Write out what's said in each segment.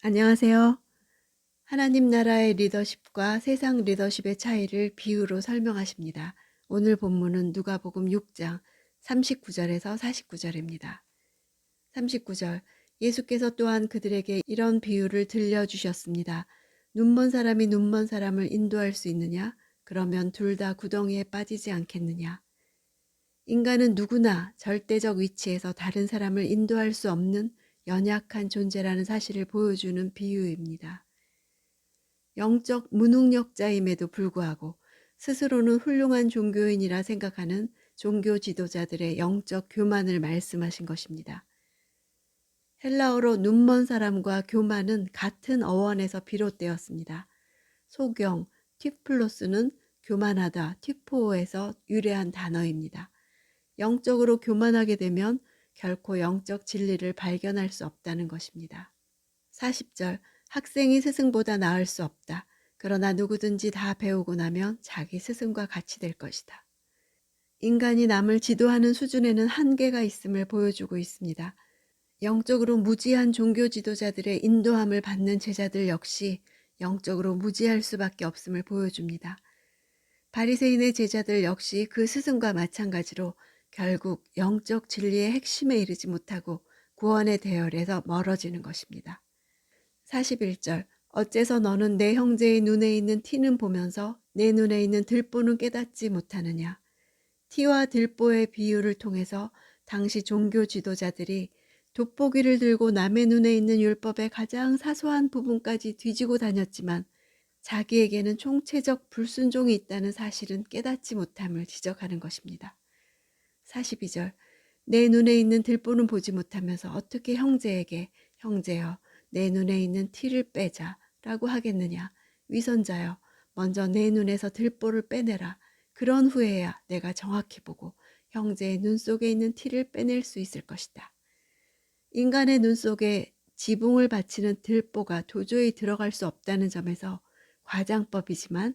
안녕하세요. 하나님 나라의 리더십과 세상 리더십의 차이를 비유로 설명하십니다. 오늘 본문은 누가복음 6장 39절에서 49절입니다. 39절 예수께서 또한 그들에게 이런 비유를 들려주셨습니다. 눈먼 사람이 눈먼 사람을 인도할 수 있느냐? 그러면 둘 다 구덩이에 빠지지 않겠느냐? 인간은 누구나 절대적 위치에서 다른 사람을 인도할 수 없는 연약한 존재라는 사실을 보여주는 비유입니다. 영적 무능력자임에도 불구하고 스스로는 훌륭한 종교인이라 생각하는 종교 지도자들의 영적 교만을 말씀하신 것입니다. 헬라어로 눈먼 사람과 교만은 같은 어원에서 비롯되었습니다. 소경, 튀플로스는 교만하다, 튀포에서 유래한 단어입니다. 영적으로 교만하게 되면 결코 영적 진리를 발견할 수 없다는 것입니다. 40절 학생이 스승보다 나을 수 없다. 그러나 누구든지 다 배우고 나면 자기 스승과 같이 될 것이다. 인간이 남을 지도하는 수준에는 한계가 있음을 보여주고 있습니다. 영적으로 무지한 종교 지도자들의 인도함을 받는 제자들 역시 영적으로 무지할 수밖에 없음을 보여줍니다. 바리새인의 제자들 역시 그 스승과 마찬가지로 결국 영적 진리의 핵심에 이르지 못하고 구원의 대열에서 멀어지는 것입니다. 41절 어째서 너는 내 형제의 눈에 있는 티는 보면서 내 눈에 있는 들보는 깨닫지 못하느냐. 티와 들보의 비유를 통해서 당시 종교 지도자들이 돋보기를 들고 남의 눈에 있는 율법의 가장 사소한 부분까지 뒤지고 다녔지만 자기에게는 총체적 불순종이 있다는 사실은 깨닫지 못함을 지적하는 것입니다. 42절 내 눈에 있는 들보는 보지 못하면서 어떻게 형제에게 형제여 내 눈에 있는 티를 빼자 라고 하겠느냐. 위선자여 먼저 내 눈에서 들보를 빼내라. 그런 후에야 내가 정확히 보고 형제의 눈 속에 있는 티를 빼낼 수 있을 것이다. 인간의 눈 속에 지붕을 바치는 들보가 도저히 들어갈 수 없다는 점에서 과장법이지만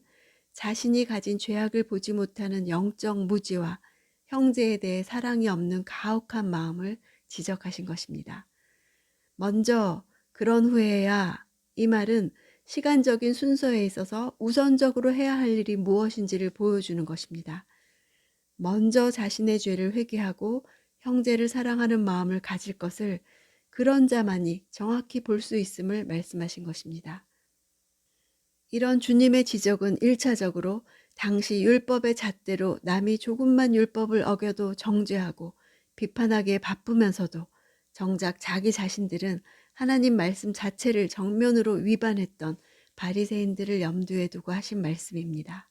자신이 가진 죄악을 보지 못하는 영적 무지와 형제에 대해 사랑이 없는 가혹한 마음을 지적하신 것입니다. 먼저 그런 후에야 이 말은 시간적인 순서에 있어서 우선적으로 해야 할 일이 무엇인지를 보여주는 것입니다. 먼저 자신의 죄를 회개하고 형제를 사랑하는 마음을 가질 것을 그런 자만이 정확히 볼 수 있음을 말씀하신 것입니다. 이런 주님의 지적은 1차적으로 당시 율법의 잣대로 남이 조금만 율법을 어겨도 정죄하고 비판하기에 바쁘면서도 정작 자기 자신들은 하나님 말씀 자체를 정면으로 위반했던 바리새인들을 염두에 두고 하신 말씀입니다.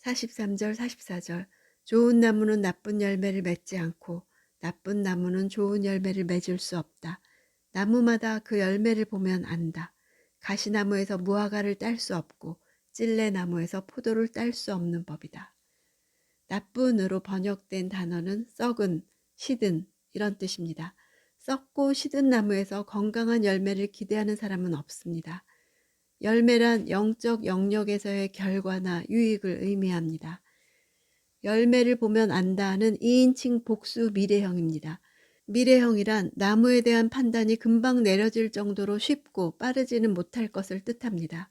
43절 44절 좋은 나무는 나쁜 열매를 맺지 않고 나쁜 나무는 좋은 열매를 맺을 수 없다. 나무마다 그 열매를 보면 안다. 가시나무에서 무화과를 딸 수 없고 찔레나무에서 포도를 딸 수 없는 법이다. 나쁜으로 번역된 단어는 썩은, 시든 이런 뜻입니다. 썩고 시든 나무에서 건강한 열매를 기대하는 사람은 없습니다. 열매란 영적 영역에서의 결과나 유익을 의미합니다. 열매를 보면 안다는 2인칭 복수 미래형입니다. 미래형이란 나무에 대한 판단이 금방 내려질 정도로 쉽고 빠르지는 못할 것을 뜻합니다.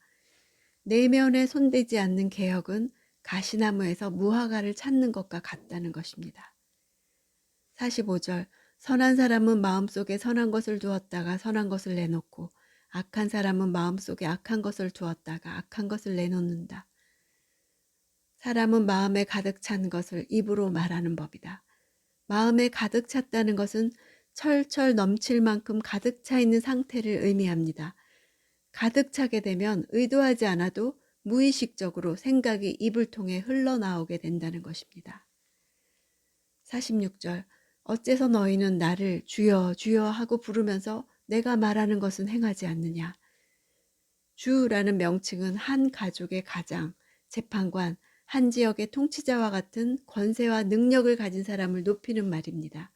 내면에 손대지 않는 개혁은 가시나무에서 무화과를 찾는 것과 같다는 것입니다. 45절 선한 사람은 마음속에 선한 것을 두었다가 선한 것을 내놓고 악한 사람은 마음속에 악한 것을 두었다가 악한 것을 내놓는다. 사람은 마음에 가득 찬 것을 입으로 말하는 법이다. 마음에 가득 찼다는 것은 철철 넘칠 만큼 가득 차 있는 상태를 의미합니다. 가득 차게 되면 의도하지 않아도 무의식적으로 생각이 입을 통해 흘러나오게 된다는 것입니다. 46절 어째서 너희는 나를 주여 주여 하고 부르면서 내가 말하는 것은 행하지 않느냐. 주라는 명칭은 한 가족의 가장, 재판관, 한 지역의 통치자와 같은 권세와 능력을 가진 사람을 높이는 말입니다.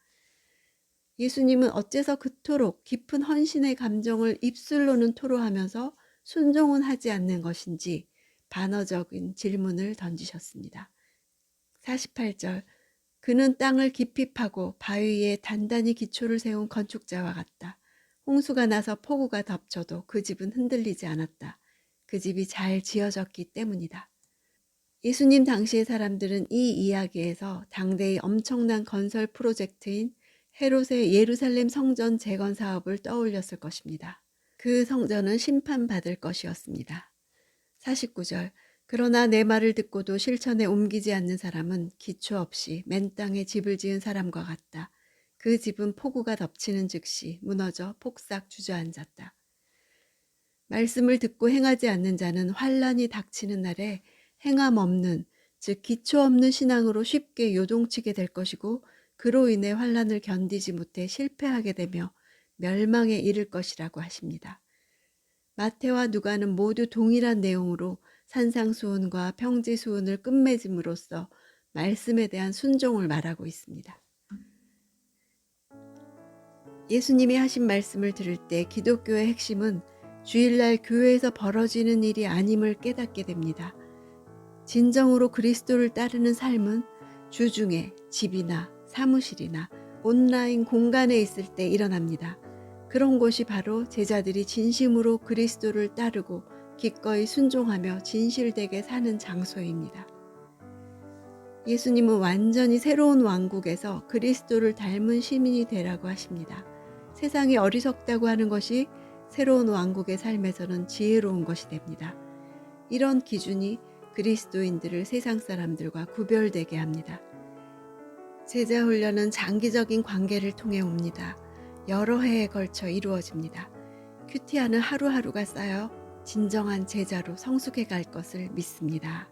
예수님은 어째서 그토록 깊은 헌신의 감정을 입술로는 토로하면서 순종은 하지 않는 것인지 반어적인 질문을 던지셨습니다. 48절 그는 땅을 깊이 파고 바위 위에 단단히 기초를 세운 건축자와 같다. 홍수가 나서 폭우가 덮쳐도 그 집은 흔들리지 않았다. 그 집이 잘 지어졌기 때문이다. 예수님 당시의 사람들은 이 이야기에서 당대의 엄청난 건설 프로젝트인 헤롯의 예루살렘 성전 재건 사업을 떠올렸을 것입니다. 그 성전은 심판받을 것이었습니다. 49절. 그러나 내 말을 듣고도 실천에 옮기지 않는 사람은 기초 없이 맨 땅에 집을 지은 사람과 같다. 그 집은 폭우가 덮치는 즉시 무너져 폭삭 주저앉았다. 말씀을 듣고 행하지 않는 자는 환란이 닥치는 날에 행함 없는, 즉 기초 없는 신앙으로 쉽게 요동치게 될 것이고 그로 인해 환란을 견디지 못해 실패하게 되며 멸망에 이를 것이라고 하십니다. 마태와 누가는 모두 동일한 내용으로 산상수훈과 평지수훈을 끝맺음으로써 말씀에 대한 순종을 말하고 있습니다. 예수님이 하신 말씀을 들을 때 기독교의 핵심은 주일날 교회에서 벌어지는 일이 아님을 깨닫게 됩니다. 진정으로 그리스도를 따르는 삶은 주중에 집이나 사무실이나 온라인 공간에 있을 때 일어납니다. 그런 곳이 바로 제자들이 진심으로 그리스도를 따르고 기꺼이 순종하며 진실되게 사는 장소입니다. 예수님은 완전히 새로운 왕국에서 그리스도를 닮은 시민이 되라고 하십니다. 세상이 어리석다고 하는 것이 새로운 왕국의 삶에서는 지혜로운 것이 됩니다. 이런 기준이 그리스도인들을 세상 사람들과 구별되게 합니다. 제자 훈련은 장기적인 관계를 통해 옵니다. 여러 해에 걸쳐 이루어집니다. 큐티하는 하루하루가 쌓여 진정한 제자로 성숙해 갈 것을 믿습니다.